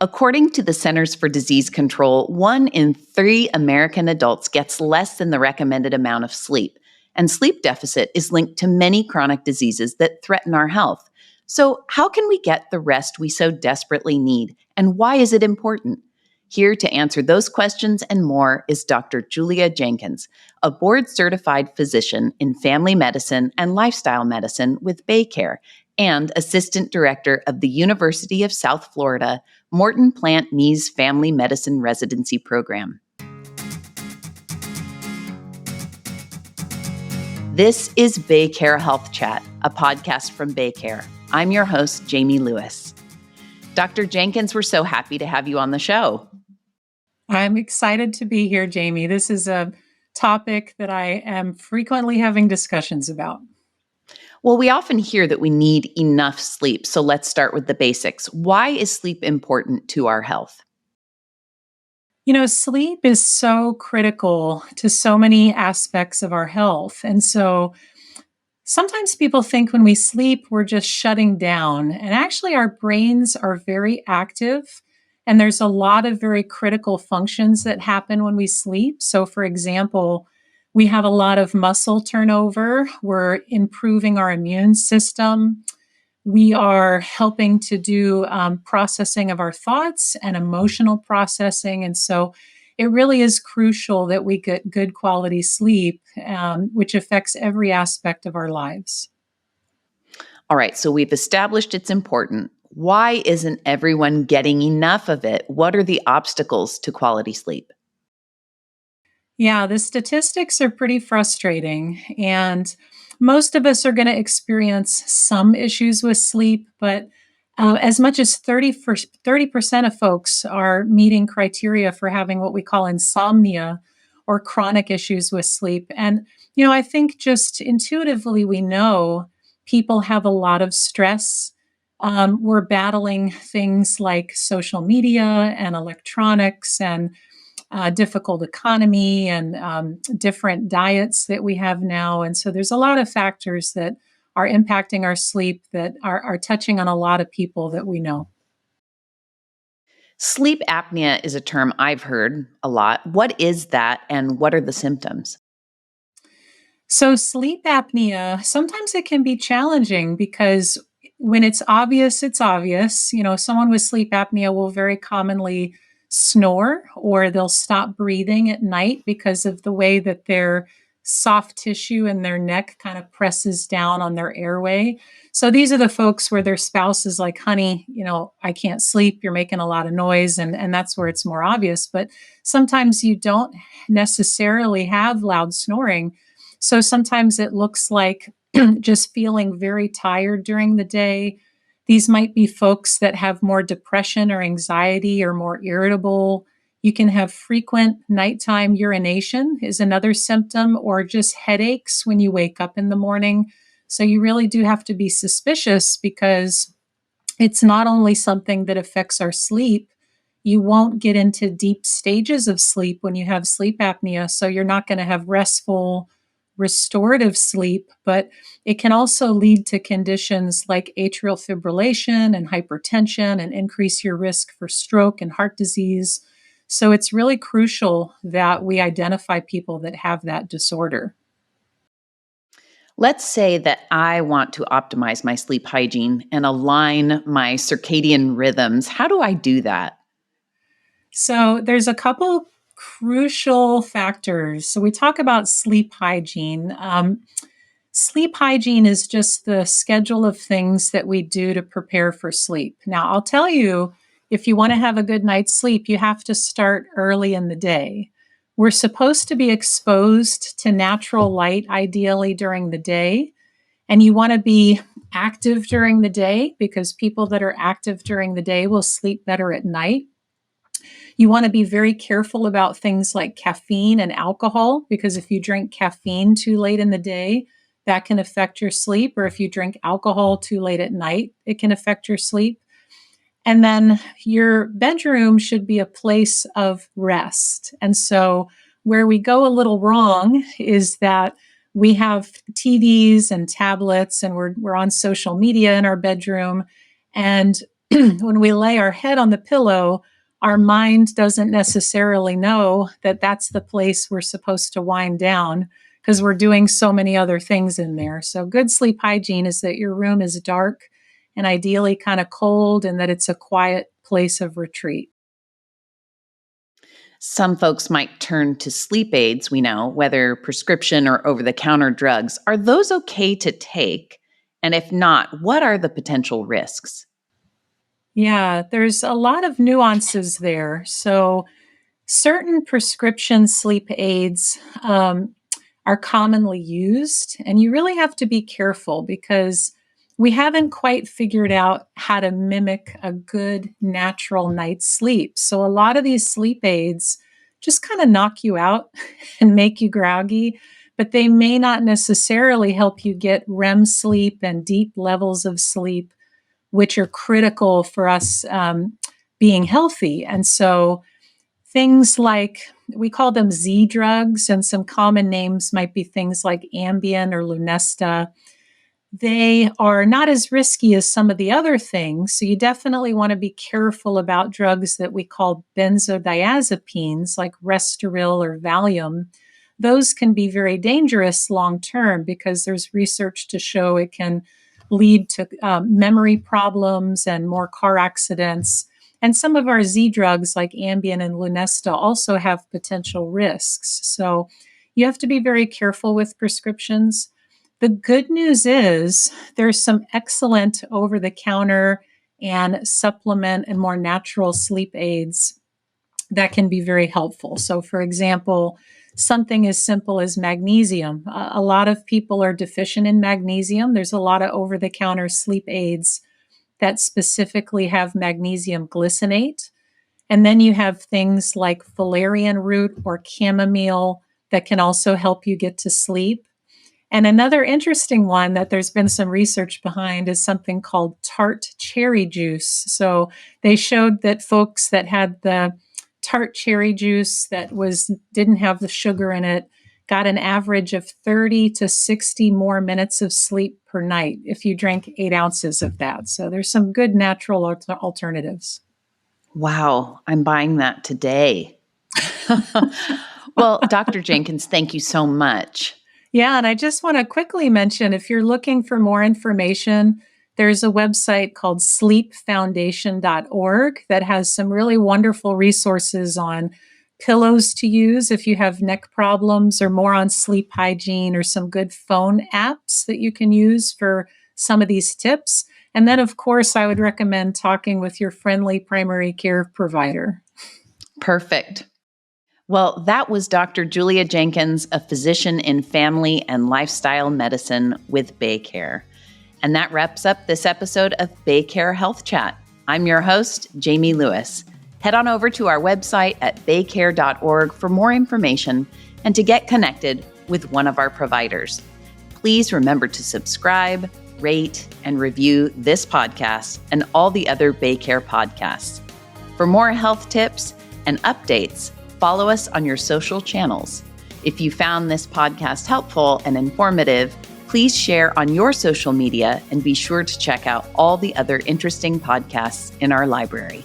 According to the Centers for Disease Control, 1 in 3 American adults gets less than the recommended amount of sleep, and sleep deficit is linked to many chronic diseases that threaten our health. So, how can we get the rest we so desperately need, and why is it important? Here to answer those questions and more is Dr. Julia Jenkins, a board-certified physician in family medicine and lifestyle medicine with BayCare, and Assistant Director of the University of South Florida Morton Plant Mees Family Medicine Residency Program. This is BayCare Health Chat, a podcast from BayCare. I'm your host, Jamie Lewis. Dr. Jenkins, we're so happy to have you on the show. I'm excited to be here, Jamie. This is a topic that I am frequently having discussions about. Well, we often hear that we need enough sleep, so let's start with the basics. Why is sleep important to our health? You know, sleep is so critical to so many aspects of our health. And so sometimes people think when we sleep, we're just shutting down. And actually, our brains are very active. And there's a lot of very critical functions that happen when we sleep. So, for example, we have a lot of muscle turnover. We're improving our immune system. We are helping to do processing of our thoughts and emotional processing. And so it really is crucial that we get good quality sleep, which affects every aspect of our lives. All right, so we've established it's important. Why isn't everyone getting enough of it? What are the obstacles to quality sleep? Yeah, the statistics are pretty frustrating. And most of us are going to experience some issues with sleep, but as much as 30% of folks are meeting criteria for having what we call insomnia or chronic issues with sleep. And, you know, I think just intuitively we know people have a lot of stress. We're battling things like social media and electronics and difficult economy and different diets that we have now. And so there's a lot of factors that are impacting our sleep that are touching on a lot of people that we know. Sleep apnea is a term I've heard a lot. What is that, and what are the symptoms? So sleep apnea, sometimes it can be challenging because when it's obvious, it's obvious. You know, someone with sleep apnea will very commonly snore or they'll stop breathing at night because of the way that their soft tissue in their neck kind of presses down on their airway. So these are the folks where their spouse is like, honey, you know, I can't sleep. You're making a lot of noise. And that's where it's more obvious. But sometimes you don't necessarily have loud snoring. So sometimes it looks like just feeling very tired during the day. These might be folks that have more depression or anxiety or more irritable. You can have frequent nighttime urination is another symptom, or just headaches when you wake up in the morning. So you really do have to be suspicious because it's not only something that affects our sleep. You won't get into deep stages of sleep when you have sleep apnea. So you're not going to have restful, restorative sleep, but it can also lead to conditions like atrial fibrillation and hypertension and increase your risk for stroke and heart disease. So it's really crucial that we identify people that have that disorder. Let's say that I want to optimize my sleep hygiene and align my circadian rhythms. How do I do that? So there's a couple crucial factors. So we talk about sleep hygiene. Sleep hygiene is just the schedule of things that we do to prepare for sleep. Now, I'll tell you, if you want to have a good night's sleep, you have to start early in the day. We're supposed to be exposed to natural light, ideally during the day. And you want to be active during the day because people that are active during the day will sleep better at night. You want to be very careful about things like caffeine and alcohol, because if you drink caffeine too late in the day, that can affect your sleep. Or if you drink alcohol too late at night, it can affect your sleep. And then your bedroom should be a place of rest. And so where we go a little wrong is that we have TVs and tablets and we're on social media in our bedroom. And when we lay our head on the pillow, our mind doesn't necessarily know that that's the place we're supposed to wind down because we're doing so many other things in there. So good sleep hygiene is that your room is dark and ideally kind of cold, and that it's a quiet place of retreat. Some folks might turn to sleep aids, we know, whether prescription or over the counter drugs. Are those okay to take? And if not, what are the potential risks? Yeah, there's a lot of nuances there. So certain prescription sleep aids are commonly used, and you really have to be careful because we haven't quite figured out how to mimic a good natural night's sleep. So, a lot of these sleep aids just kind of knock you out and make you groggy, but they may not necessarily help you get REM sleep and deep levels of sleep, which are critical for us being healthy. And so, things like, we call them Z drugs, and some common names might be things like Ambien or Lunesta. They are not as risky as some of the other things. So you definitely want to be careful about drugs that we call benzodiazepines, like Restoril or Valium. Those can be very dangerous long term because there's research to show it can lead to memory problems and more car accidents. And some of our Z drugs like Ambien and Lunesta also have potential risks. So you have to be very careful with prescriptions. The good news is there's some excellent over-the-counter and supplement and more natural sleep aids that can be very helpful. So for example, something as simple as magnesium. A lot of people are deficient in magnesium. There's a lot of over-the-counter sleep aids that specifically have magnesium glycinate. And then you have things like valerian root or chamomile that can also help you get to sleep. And another interesting one that there's been some research behind is something called tart cherry juice. So they showed that folks that had the tart cherry juice that didn't have the sugar in it got an average of 30 to 60 more minutes of sleep per night if you drank 8 ounces of that. So there's some good natural alternatives. Wow, I'm buying that today. Well, Dr. Jenkins, thank you so much. Yeah, and I just want to quickly mention, if you're looking for more information, there's a website called sleepfoundation.org that has some really wonderful resources on pillows to use if you have neck problems, or more on sleep hygiene, or some good phone apps that you can use for some of these tips. And then, of course, I would recommend talking with your friendly primary care provider. Perfect. Well, that was Dr. Julia Jenkins, a physician in family and lifestyle medicine with BayCare. And that wraps up this episode of BayCare Health Chat. I'm your host, Jamie Lewis. Head on over to our website at baycare.org for more information and to get connected with one of our providers. Please remember to subscribe, rate, and review this podcast and all the other BayCare podcasts. For more health tips and updates, follow us on your social channels. If you found this podcast helpful and informative, please share on your social media and be sure to check out all the other interesting podcasts in our library.